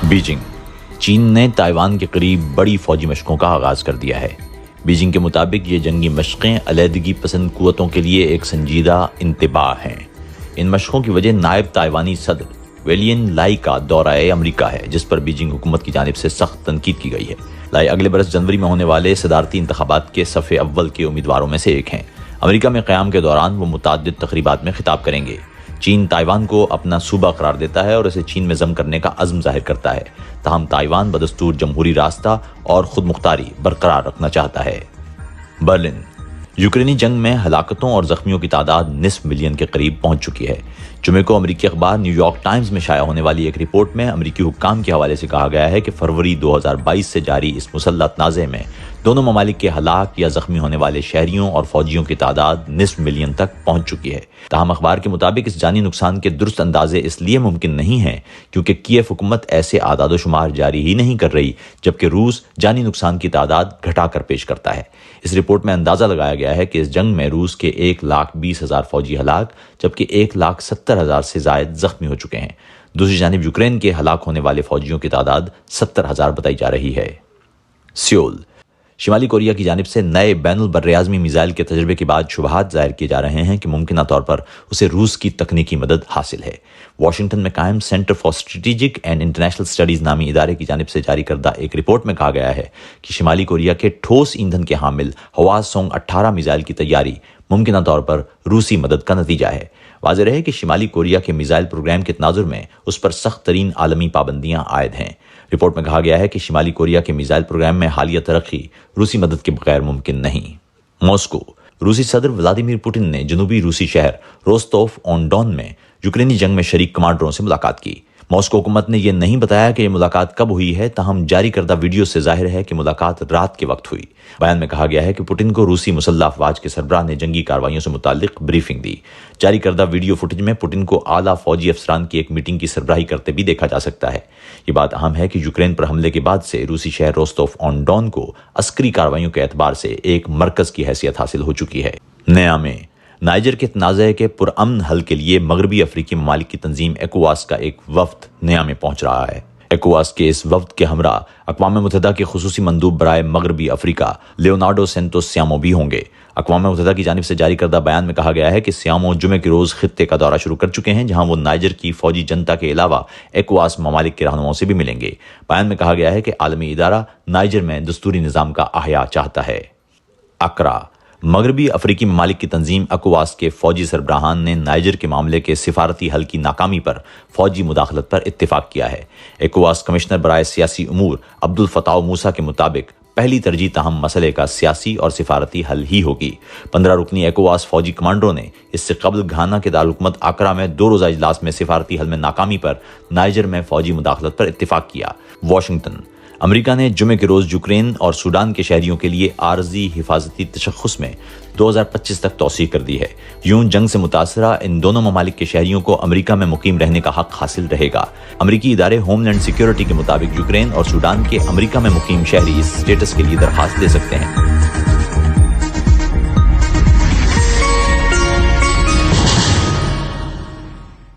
Beijing. چین نے Taiwan کے قریب بڑی فوجی مشقوں کا آغاز کر دیا ہے۔ بیجنگ کے مطابق یہ جنگی مشقیں علیحدگی پسند قوتوں کے لیے ایک سنجیدہ انتباہ ہیں۔ ان مشقوں کی وجہ نائب تائیوانی صدر ویلین لائی کا دورہ امریکہ ہے، جس پر بیجنگ حکومت کی جانب سے سخت تنقید کی گئی ہے۔ لائی اگلے برس جنوری میں ہونے والے صدارتی انتخابات کے صف اول کے امیدواروں میں سے ایک ہیں۔ امریکہ میں قیام کے دوران وہ متعدد تقریبات میں خطاب کریں گے۔ چین تائیوان کو اپنا صوبہ قرار دیتا ہے اور اسے چین میں ضم کرنے کا عزم ظاہر کرتا ہے، تاہم تائیوان بدستور جمہوری راستہ اور خود مختاری برقرار رکھنا چاہتا ہے۔ برلن۔ یوکرینی جنگ میں ہلاکتوں اور زخمیوں کی تعداد نصف ملین کے قریب پہنچ چکی ہے۔ جمعے کو امریکی اخبار نیو یارک ٹائمز میں شائع ہونے والی ایک رپورٹ میں امریکی حکام کے حوالے سے کہا گیا ہے کہ فروری 2022 سے جاری اس مسلح تنازع میں دونوں ممالک کے ہلاک یا زخمی ہونے والے شہریوں اور فوجیوں کی تعداد نصف ملین تک پہنچ چکی ہے۔ تاہم اخبار کے مطابق اس جانی نقصان کے درست اندازے اس لیے ممکن نہیں ہیں کیونکہ کیف حکومت ایسے اعداد و شمار جاری ہی نہیں کر رہی، جبکہ روس جانی نقصان کی تعداد گھٹا کر پیش کرتا ہے۔ اس رپورٹ میں اندازہ لگایا گیا ہے کہ اس جنگ میں روس کے 1,20,000 فوجی ہلاک جبکہ 1,70,000 سے زائد زخمی ہو چکے ہیں۔ دوسری جانب یوکرین کے ہلاک ہونے والے فوجیوں کی تعداد 70,000 بتائی جا رہی ہے۔ سیول۔ شمالی کوریا کی جانب سے نئے بین البراعظمی میزائل کے تجربے کے بعد شبہات ظاہر کیے جا رہے ہیں کہ ممکنہ طور پر اسے روس کی تکنیکی مدد حاصل ہے۔ واشنگٹن میں قائم centre for strategic and international studies نامی ادارے کی جانب سے جاری کردہ ایک رپورٹ میں کہا گیا ہے کہ شمالی کوریا کے ٹھوس ایندھن کے حامل ہواسونگ 18 میزائل کی تیاری ممکنہ طور پر روسی مدد کا نتیجہ ہے۔ واضح رہے کہ شمالی کوریا کے میزائل پروگرام کے تناظر میں اس پر سخت ترین عالمی پابندیاں عائد ہیں۔ رپورٹ میں کہا گیا ہے کہ شمالی کوریا کے میزائل پروگرام میں حالیہ ترقی روسی مدد کے بغیر ممکن نہیں۔ ماسکو۔ روسی صدر ولادیمیر پوٹن نے جنوبی روسی شہر روستوف آن ڈون میں یوکرینی جنگ میں شریک کمانڈروں سے ملاقات کی۔ ماسکو حکومت نے یہ نہیں بتایا کہ یہ ملاقات کب ہوئی ہے، تاہم جاری کردہ ویڈیو سے ظاہر ہے کہ ملاقات رات کے وقت ہوئی۔ بیان میں کہا گیا ہے کہ پوٹن کو روسی مسلح افواج کے سربراہ نے جنگی کارروائیوں سے متعلق بریفنگ دی۔ جاری کردہ ویڈیو فوٹیج میں پوٹن کو اعلیٰ فوجی افسران کی ایک میٹنگ کی سربراہی کرتے بھی دیکھا جا سکتا ہے۔ یہ بات اہم ہے کہ یوکرین پر حملے کے بعد سے روسی شہر روستوف آن ڈون کو عسکری کارروائیوں کے اعتبار سے ایک مرکز کی حیثیت حاصل ہو چکی ہے۔ نیامے۔ نائجر کے تنازع کے پرامن حل کے لیے مغربی افریقی ممالک کی تنظیم ایکوواس کا ایک وفد نیامے پہنچ رہا ہے۔ ایکوواس کے اس وفد کے ہمراہ اقوام متحدہ کے خصوصی مندوب برائے مغربی افریقہ لیونارڈو سینٹوس سیامو بھی ہوں گے۔ اقوام متحدہ کی جانب سے جاری کردہ بیان میں کہا گیا ہے کہ سیامو جمعے کے روز خطے کا دورہ شروع کر چکے ہیں، جہاں وہ نائجر کی فوجی جنتا کے علاوہ ایکوواس ممالک کے رہنماؤں سے بھی ملیں گے۔ بیان میں کہا گیا ہے کہ عالمی ادارہ نائجر میں دستوری نظام کا احیاء چاہتا ہے۔ اکرا۔ مغربی افریقی ممالک کی تنظیم ایکوواس کے فوجی سربراہان نے نائجر کے معاملے کے سفارتی حل کی ناکامی پر فوجی مداخلت پر اتفاق کیا ہے۔ ایکوواس کمشنر برائے سیاسی امور عبدالفتاح موسیٰ کے مطابق پہلی ترجیح تاہم مسئلے کا سیاسی اور سفارتی حل ہی ہوگی۔ 15 رکنی ایکوواس فوجی کمانڈروں نے اس سے قبل گھانا کے دارالحکومت اکرا میں 2 روزہ اجلاس میں سفارتی حل میں ناکامی پر نائجر میں فوجی مداخلت پر اتفاق کیا۔ واشنگٹن۔ امریکہ نے جمعے کے روز یوکرین اور سوڈان کے شہریوں کے لیے عارضی حفاظتی تشخص میں 2025 تک توسیع کر دی ہے۔ یوں جنگ سے متاثرہ ان دونوں ممالک کے شہریوں کو امریکہ میں مقیم رہنے کا حق حاصل رہے گا۔ امریکی ادارے ہوم لینڈ سیکیورٹی کے مطابق یوکرین اور سوڈان کے امریکہ میں مقیم شہری اس اسٹیٹس کے لیے درخواست دے سکتے ہیں۔